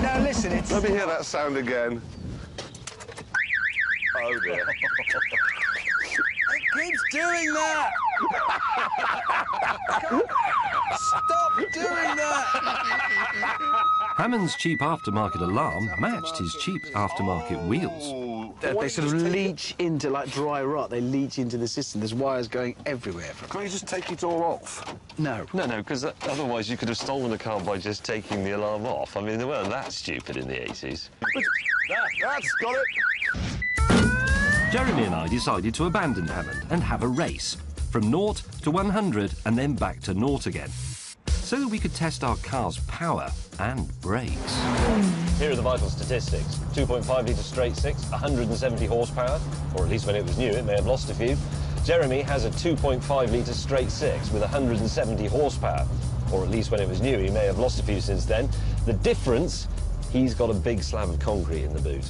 Now listen, it's... Let me hear that sound again. Oh dear. It keeps doing that! Stop doing that! Hammond's cheap aftermarket alarm matched his cheap aftermarket wheels. They sort of leach into, like dry rot, they leach into the system. There's wires going everywhere from it. Can't you just take it all off? No. No, because otherwise you could have stolen a car by just taking the alarm off. I mean, they weren't that stupid in the 80s. That's got it. Jeremy and I decided to abandon Hammond and have a race, from 0 to 100 and then back to 0 again, so that we could test our car's power and brakes. Here are the vital statistics. 2.5 litre straight six, 170 horsepower, or at least when it was new, it may have lost a few. Jeremy has a 2.5 litre straight six with 170 horsepower, or at least when it was new, he may have lost a few since then. The difference, he's got a big slab of concrete in the boot.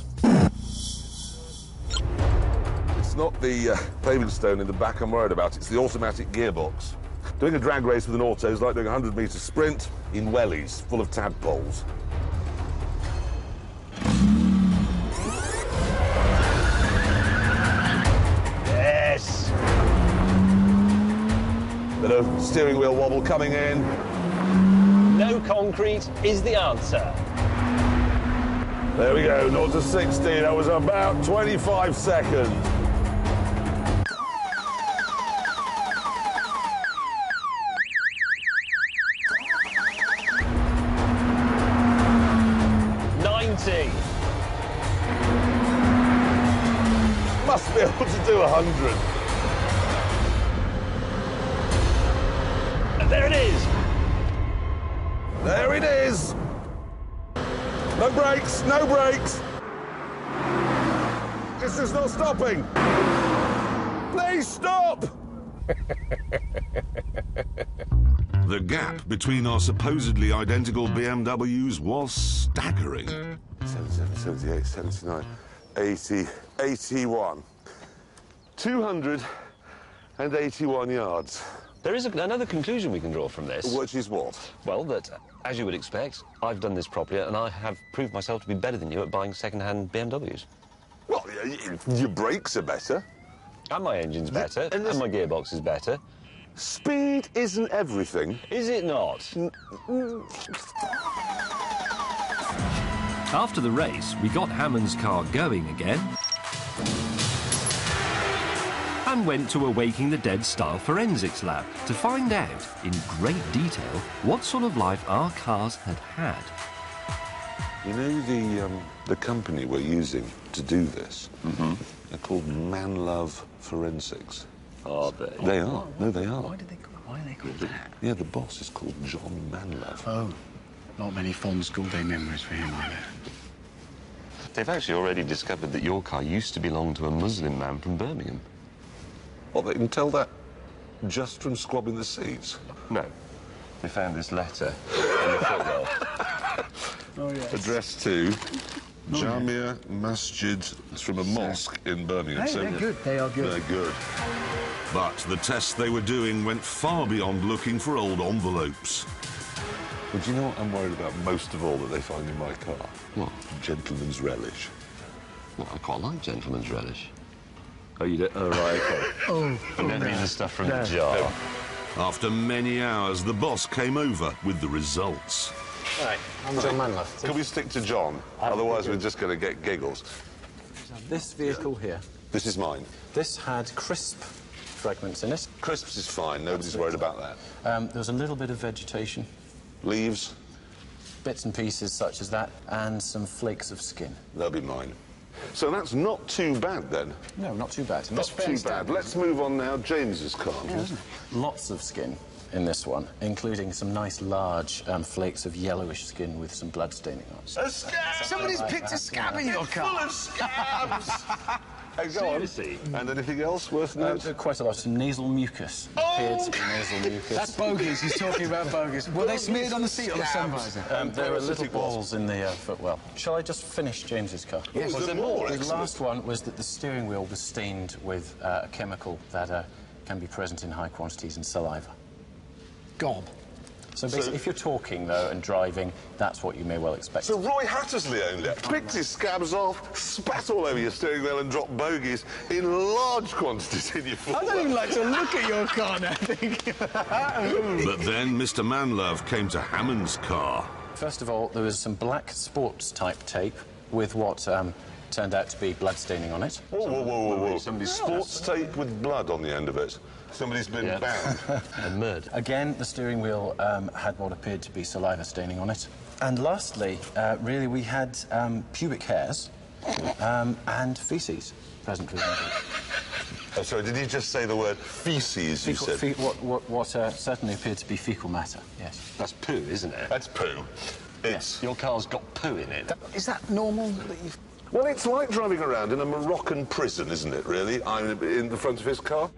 It's not the pavement stone in the back I'm worried about, it's the automatic gearbox. Doing a drag race with an auto is like doing a 100-metre sprint in wellies, full of tadpoles. Yes! Bit of steering wheel wobble coming in. No concrete is the answer. There we go, 0 to 60. That was about 25 seconds. Must be able to do 100. And there it is! There it is! No brakes, no brakes! This is not stopping! Please stop! The gap between our supposedly identical BMWs was staggering. 77, 78, 79, 80, 81. 281 yards. There is another conclusion we can draw from this. Which is what? Well, that, as you would expect, I've done this properly and I have proved myself to be better than you at buying second-hand BMWs. Well, your brakes are better. And my engine's better, and my gearbox is better. Speed isn't everything. Is it not? After the race, we got Hammond's car going again and went to a Waking the Dead style forensics lab to find out in great detail what sort of life our cars had had. You know the company we're using to do this? Mm-hmm. They're called Manlove Forensics. Are they? They are. No, they are. Why are they called that? Yeah, the boss is called John Manlove. Oh, not many fond school day memories for him, are there? They've actually already discovered that your car used to belong to a Muslim man from Birmingham. Well, they can tell that just from squabbing the seats. No. They found this letter in the footwell. Oh, yes. Addressed to Jamia Masjid. It's from a mosque in Birmingham. Hey, they're good. They are good. They're good. But the tests they were doing went far beyond looking for old envelopes. But do you know what I'm worried about most of all that they find in my car? What? Gentleman's relish. Well, I quite like gentleman's relish. Oh, you do? Oh, right, OK. I never eat the stuff from the jar. No. After many hours, the boss came over with the results. Right, I'm John Manlove. Can we stick to John? Otherwise, we're just going to get giggles. This vehicle here, This is mine. this had crisp fragments in it. Crisps is fine. Nobody's worried about that. There was a little bit of vegetation, Leaves, bits and pieces such as that, and some flakes of skin. they'll be mine. So that's not too bad, then. No, not too bad. Not too bad. Let's move on now. James's car. Lots of skin in this one, including some nice large flakes of yellowish skin with some blood staining on it. A scab! Somebody's picked a scab in your car. Full of scabs! Hey, go on. And anything else worth noting? Quite a lot. Some nasal mucus. Appeared to be nasal mucus. That's bogus. He's talking about bogus. Were they smeared on the seat or the sun visor? There were little balls in the footwell. Shall I just finish James's car? Yes. Was there more? The last one was that the steering wheel was stained with a chemical that can be present in high quantities in saliva. Gob. So basically, if you're talking, though, and driving, that's what you may well expect. So Roy Hattersley owned it. Picked his scabs off, spat all over your steering wheel and dropped bogies in large quantities in your foot. I don't even like to look at your car now, thinking But then Mr. Manlove came to Hammond's car. First of all, there was some black sports-type tape with what turned out to be blood staining on it. Whoa, whoa, whoa, whoa, whoa. Somebody's sports tape with blood on the end of it. Somebody's been bound. And murder. Again, the steering wheel had what appeared to be saliva staining on it. And lastly, really, we had pubic hairs and faeces present within it. Oh, sorry, did you just say the word faeces, you said? What certainly appeared to be fecal matter, yes. That's poo, isn't it? That's poo. It's... Your car's got poo in it. Is that normal that you've... Well, it's like driving around in a Moroccan prison, isn't it, really? I'm in the front of his car.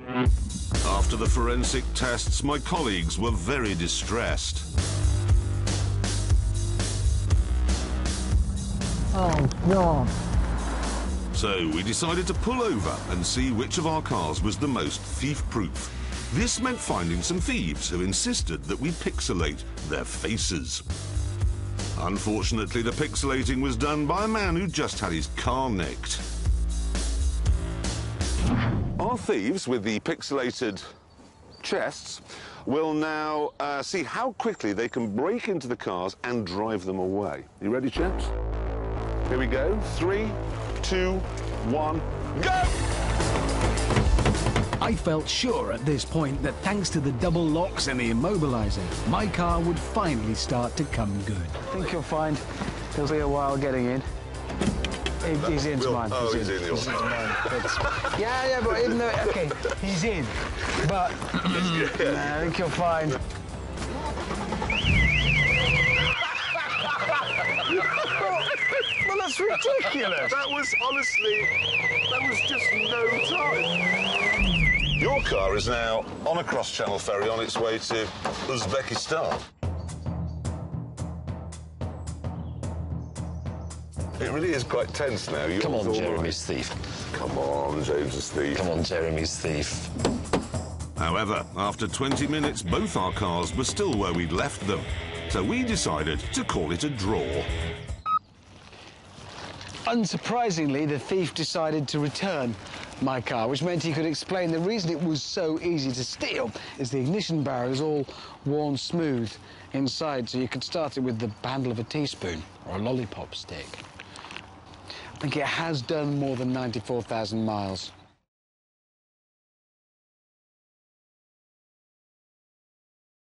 After the forensic tests, my colleagues were very distressed. Oh, God. So we decided to pull over and see which of our cars was the most thief-proof. This meant finding some thieves who insisted that we pixelate their faces. Unfortunately, the pixelating was done by a man who just had his car nicked. Our thieves with the pixelated chests will now see how quickly they can break into the cars and drive them away. You ready, chaps? Here we go. 3, 2, 1, go! I felt sure at this point that thanks to the double locks and the immobiliser, my car would finally start to come good. I think you'll find it'll be a while getting in. He's into mine. Oh, he's in yours. Yeah, but even though... OK, he's in. But I think you'll find... Well, that's ridiculous. That was, honestly, that was just no time. Your car is now on a cross-channel ferry on its way to Uzbekistan. It really is quite tense now. Come on, Jeremy's thief. Come on, James's thief. Come on, Jeremy's thief. However, after 20 minutes, both our cars were still where we'd left them. So we decided to call it a draw. Unsurprisingly, the thief decided to return my car, which meant he could explain the reason it was so easy to steal is the ignition barrel is all worn smooth inside, so you could start it with the handle of a teaspoon or a lollipop stick. I think it has done more than 94,000 miles.